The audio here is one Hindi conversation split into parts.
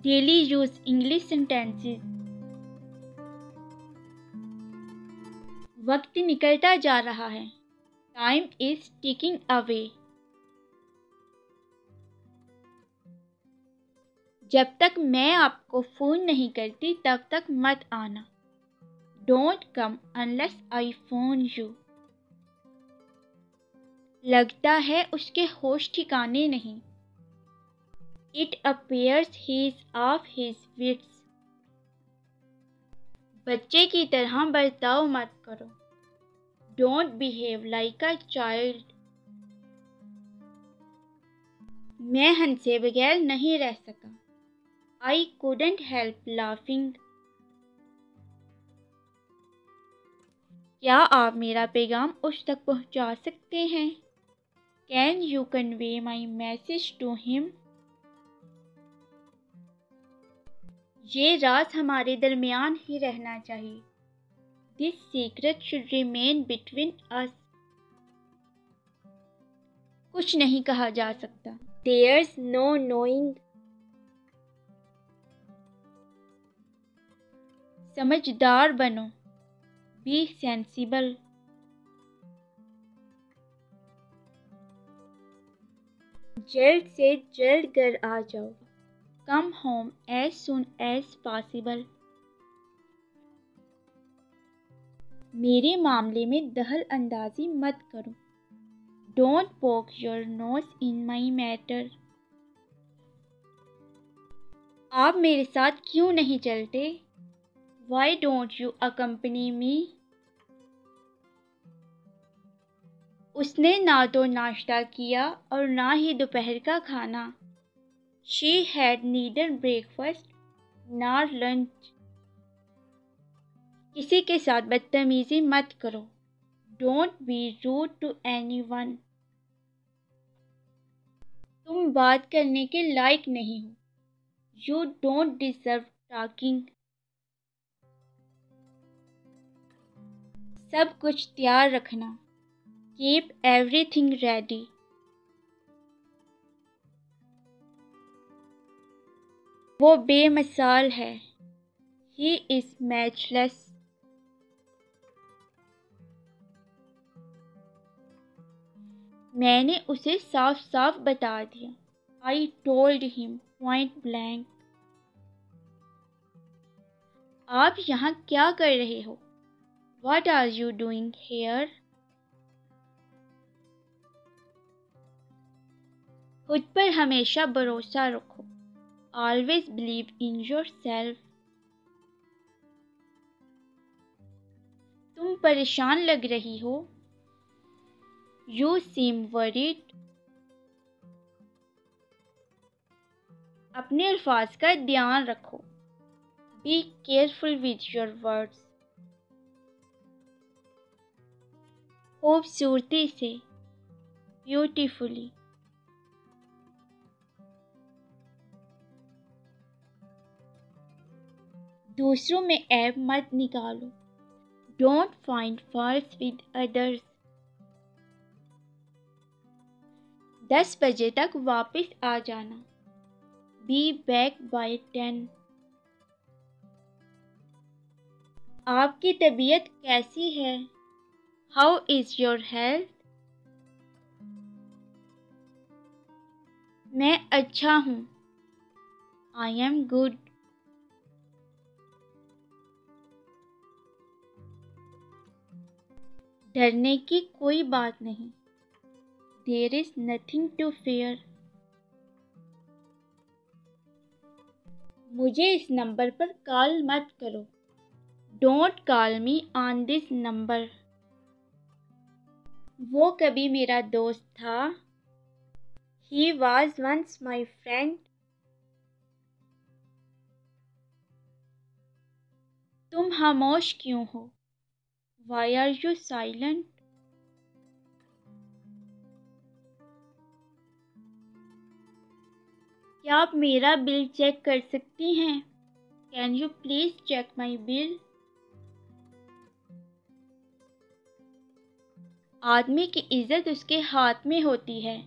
Daily use English sentences. वक्त निकलता जा रहा है। Time is ticking away. जब तक मैं आपको फोन नहीं करती तब तक मत आना। Don't come unless I phone you. लगता है उसके होश ठिकाने नहीं। It appears he is off his wits. बच्चे की तरह बर्ताव मत करो। Don't behave like a child. मैं हंसे बगैर नहीं रह सका। I couldn't help laughing. क्या आप मेरा पैगाम उस तक पहुंचा सकते हैं? Can you convey my message to him? ये राज हमारे दरमियान ही रहना चाहिए। This secret should remain between us. कुछ नहीं कहा जा सकता। There's no knowing. समझदार बनो। Be sensible. जल्द से जल्द घर आ जाओ। Come home as soon as possible. मेरे मामले में दखल अंदाजी मत करो। Don't poke your nose in my matter. आप मेरे साथ क्यों नहीं चलते? Why don't you accompany me? उसने ना तो नाश्ता किया और ना ही दोपहर का खाना। She had neither breakfast nor lunch. किसी के साथ बदतमीजी मत करो। Don't be rude to anyone. तुम बात करने के लायक नहीं हो। You don't deserve talking. सब कुछ तैयार रखना। Keep everything ready. वो बेमिसाल है। He is matchless. मैंने उसे साफ साफ बता दिया। I told him point blank. आप यहाँ क्या कर रहे हो? What are you doing here? खुद पर हमेशा भरोसा रखो। Always believe in yourself. तुम परेशान लग रही हो। You seem worried. अपने अल्फाज का ध्यान रखो। Be careful with your words. खूबसूरती से। Beautifully. दूसरों में ऐब मत निकालो। Don't find faults with others. 10 बजे तक वापस आ जाना। Be back by 10. आपकी तबीयत कैसी है? How is your health? मैं अच्छा हूँ। I am good. डरने की कोई बात नहीं। There is nothing to fear. मुझे इस नंबर पर कॉल मत करो। Don't call me on this number. वो कभी मेरा दोस्त था। He was once my friend. तुम खामोश क्यों हो? Why are you silent? क्या आप मेरा बिल चेक कर सकती हैं? Can you please check my bill? आदमी की इज्जत उसके हाथ में होती है।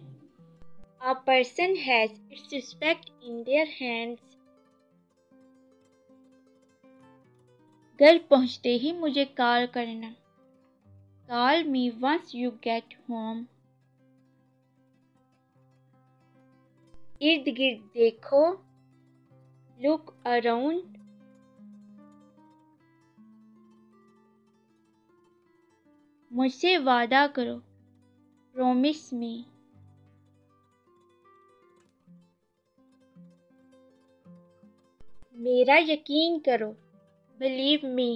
A person has its respect in their hands. घर पहुंचते ही मुझे कॉल करना। Call me once you get home. इर्द गिर्द देखो, लुक अराउंड। मुझसे वादा करो, प्रॉमिस मी। मेरा यकीन करो, बिलीव मी।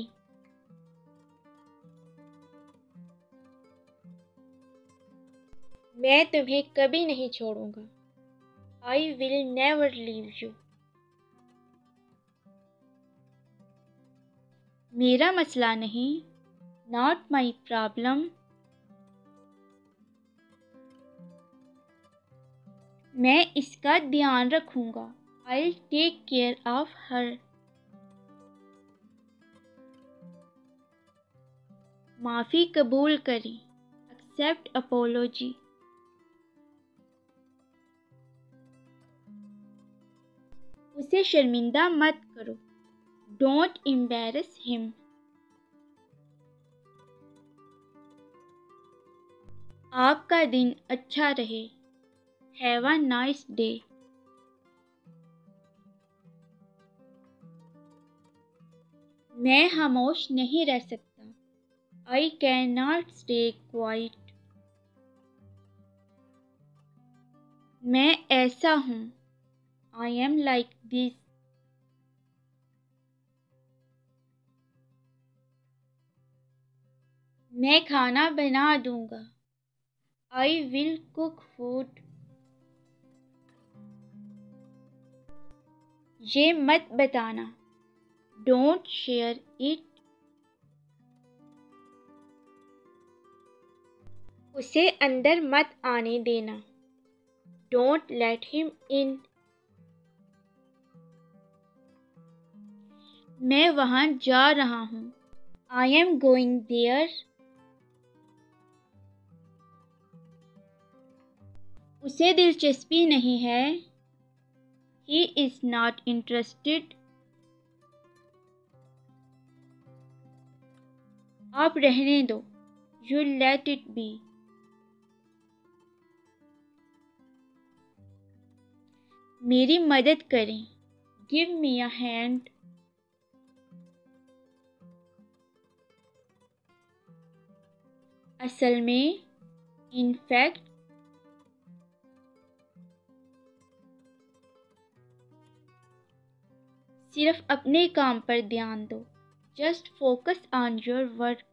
मैं तुम्हें कभी नहीं छोड़ूंगा। I will never leave you. मेरा मसला नहीं, नॉट माई प्रॉब्लम। मैं इसका ध्यान रखूंगा। I take care of her. माफ़ी कबूल करें, एक्सेप्ट अपोलॉजी। उसे शर्मिंदा मत करो, डोंट एम्बैरस हिम। आपका दिन अच्छा रहे, हैव अ नाइस डे। मैं खामोश नहीं रह सकता। I can not stay quiet. मैं ऐसा हूँ। I am like this. मैं खाना बना दूंगा। I will cook food. ये मत बताना, डोंट शेयर इट। उसे अंदर मत आने देना, डोंट लेट हिम इन। मैं वहाँ जा रहा हूँ। I am going there. उसे दिलचस्पी नहीं है। He is not interested. आप रहने दो, यू लेट इट बी। मेरी मदद करें, गिव मी अ हैंड। असल में, इन फैक्ट, सिर्फ अपने काम पर ध्यान दो। Just focus on your work.